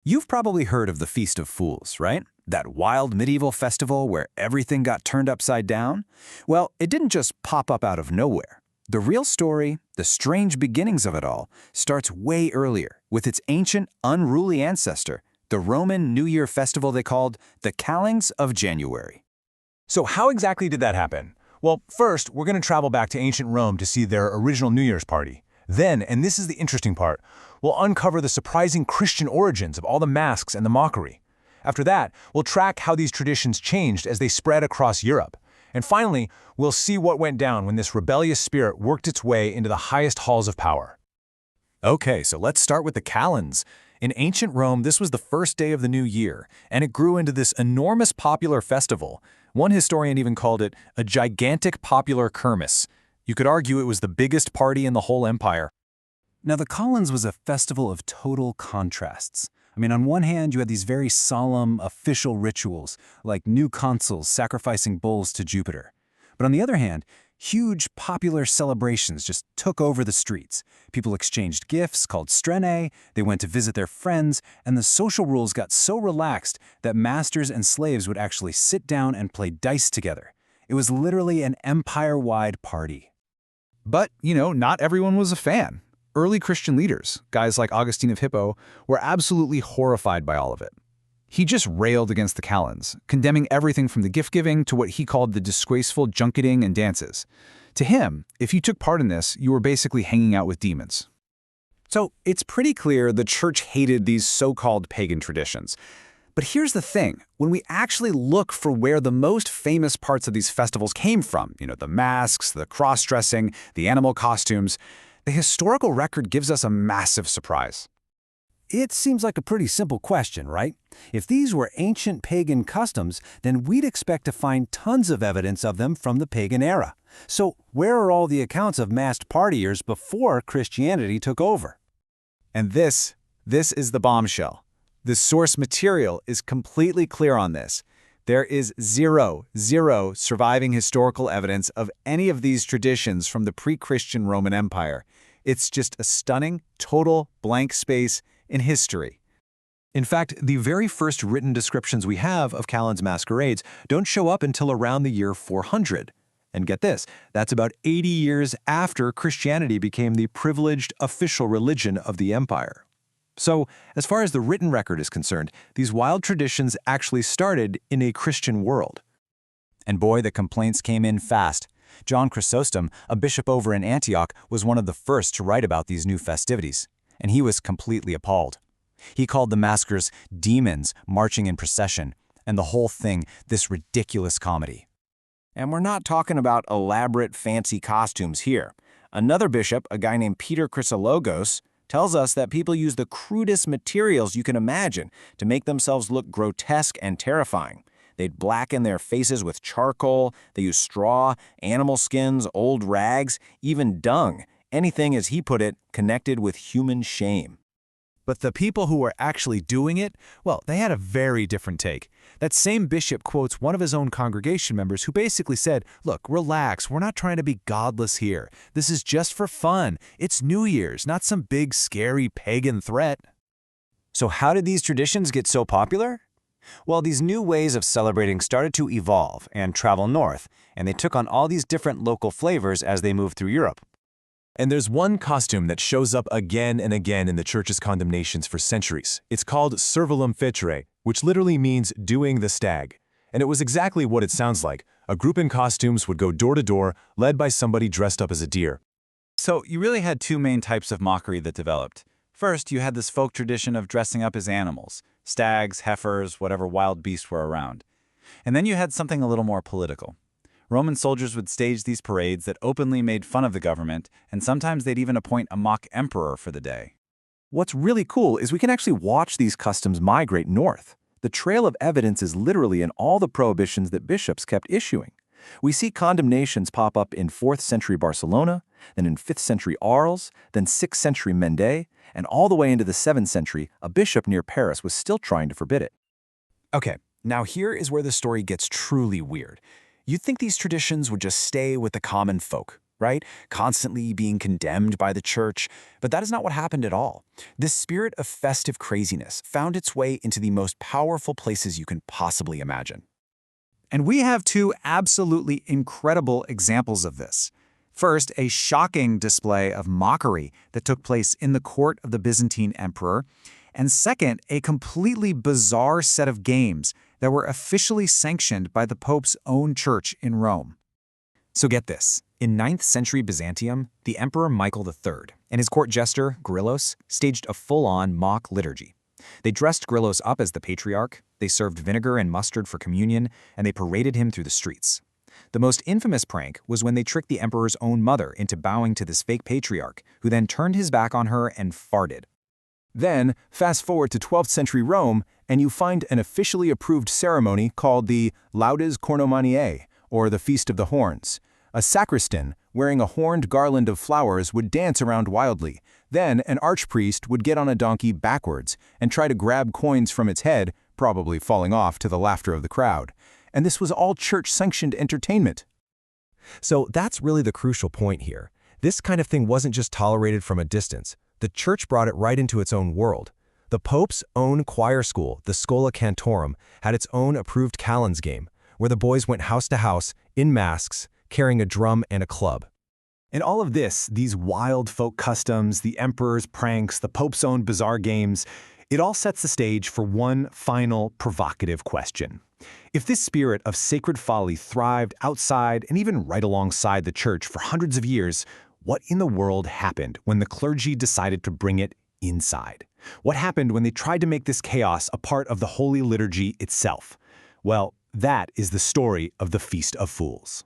You've probably heard of the Feast of Fools, right? That wild medieval festival where everything got turned upside down? Well, it didn't just pop up out of nowhere. The real story, the strange beginnings of it all, starts way earlier with its ancient, unruly ancestor, the Roman New Year festival they called the Calends of January. So how exactly did that happen? Well, first, we're going to travel back to ancient Rome to see their original New Year's party. Then, and this is the interesting part, we'll uncover the surprising Christian origins of all the masks and the mockery. After that, we'll track how these traditions changed as they spread across Europe. And finally, we'll see what went down when this rebellious spirit worked its way into the highest halls of power. Okay, so let's start with the Calends. In ancient Rome, this was the first day of the new year, and it grew into this enormous popular festival. One historian even called it a gigantic popular kermesse. You could argue it was the biggest party in the whole empire. Now, the Calends was a festival of total contrasts. On one hand, you had these very solemn, official rituals, like new consuls sacrificing bulls to Jupiter. But on the other hand, huge popular celebrations just took over the streets. People exchanged gifts called strene, they went to visit their friends, and the social rules got so relaxed that masters and slaves would actually sit down and play dice together. It was literally an empire-wide party. But, not everyone was a fan. Early Christian leaders, guys like Augustine of Hippo, were absolutely horrified by all of it. He just railed against the Calends, condemning everything from the gift-giving to what he called the disgraceful junketing and dances. To him, if you took part in this, you were basically hanging out with demons. So it's pretty clear the church hated these so-called pagan traditions. But here's the thing, when we actually look for where the most famous parts of these festivals came from, the masks, the cross-dressing, the animal costumes, the historical record gives us a massive surprise. It seems like a pretty simple question, right? If these were ancient pagan customs, then we'd expect to find tons of evidence of them from the pagan era. So where are all the accounts of masked partiers before Christianity took over? And this is the bombshell. The source material is completely clear on this. There is zero surviving historical evidence of any of these traditions from the pre-Christian Roman Empire. It's just a stunning, total blank space in history. In fact, the very first written descriptions we have of Calends masquerades don't show up until around the year 400. And get this, that's about 80 years after Christianity became the privileged official religion of the empire. So, as far as the written record is concerned, these wild traditions actually started in a Christian world. And boy, the complaints came in fast. John Chrysostom, a bishop over in Antioch, was one of the first to write about these new festivities. And he was completely appalled. He called the maskers demons marching in procession, and the whole thing this ridiculous comedy. And we're not talking about elaborate, fancy costumes here. Another bishop, a guy named Peter Chrysologos, tells us that people use the crudest materials you can imagine to make themselves look grotesque and terrifying. They'd blacken their faces with charcoal, they use straw, animal skins, old rags, even dung, anything, as he put it, connected with human shame. But the people who were actually doing it, well, they had a very different take. That same bishop quotes one of his own congregation members who basically said, "Look, relax, we're not trying to be godless here. This is just for fun. It's New Year's, not some big, scary pagan threat." So how did these traditions get so popular? Well, these new ways of celebrating started to evolve and travel north, and they took on all these different local flavors as they moved through Europe. And there's one costume that shows up again and again in the church's condemnations for centuries. It's called servulum fecere, which literally means doing the stag. And it was exactly what it sounds like. A group in costumes would go door to door, led by somebody dressed up as a deer. So you really had two main types of mockery that developed. First, you had this folk tradition of dressing up as animals, stags, heifers, whatever wild beasts were around. And then you had something a little more political. Roman soldiers would stage these parades that openly made fun of the government, and sometimes they'd even appoint a mock emperor for the day. What's really cool is we can actually watch these customs migrate north. The trail of evidence is literally in all the prohibitions that bishops kept issuing. We see condemnations pop up in 4th century Barcelona, then in 5th century Arles, then 6th century Mende, and all the way into the 7th century, a bishop near Paris was still trying to forbid it. Okay, now here is where the story gets truly weird. You'd think these traditions would just stay with the common folk. right? Constantly being condemned by the church. But that is not what happened at all. This spirit of festive craziness found its way into the most powerful places you can possibly imagine. And we have two absolutely incredible examples of this. First, a shocking display of mockery that took place in the court of the Byzantine emperor. And second, a completely bizarre set of games that were officially sanctioned by the Pope's own church in Rome. So get this. In 9th century Byzantium, the Emperor Michael III and his court jester, Grillos, staged a full-on mock liturgy. They dressed Grillos up as the patriarch, they served vinegar and mustard for communion, and they paraded him through the streets. The most infamous prank was when they tricked the emperor's own mother into bowing to this fake patriarch, who then turned his back on her and farted. Then, fast forward to 12th century Rome, and you find an officially approved ceremony called the Laudes Cornomaniae, or the Feast of the Horns. A sacristan, wearing a horned garland of flowers, would dance around wildly. Then, an archpriest would get on a donkey backwards and try to grab coins from its head, probably falling off to the laughter of the crowd. And this was all church-sanctioned entertainment. So that's really the crucial point here. This kind of thing wasn't just tolerated from a distance. The church brought it right into its own world. The Pope's own choir school, the Schola Cantorum, had its own approved Calends game, where the boys went house to house, in masks, carrying a drum and a club. And all of this, these wild folk customs, the emperor's pranks, the Pope's own bizarre games, it all sets the stage for one final provocative question. If this spirit of sacred folly thrived outside and even right alongside the church for hundreds of years, what in the world happened when the clergy decided to bring it inside? What happened when they tried to make this chaos a part of the Holy Liturgy itself? Well, that is the story of the Feast of Fools.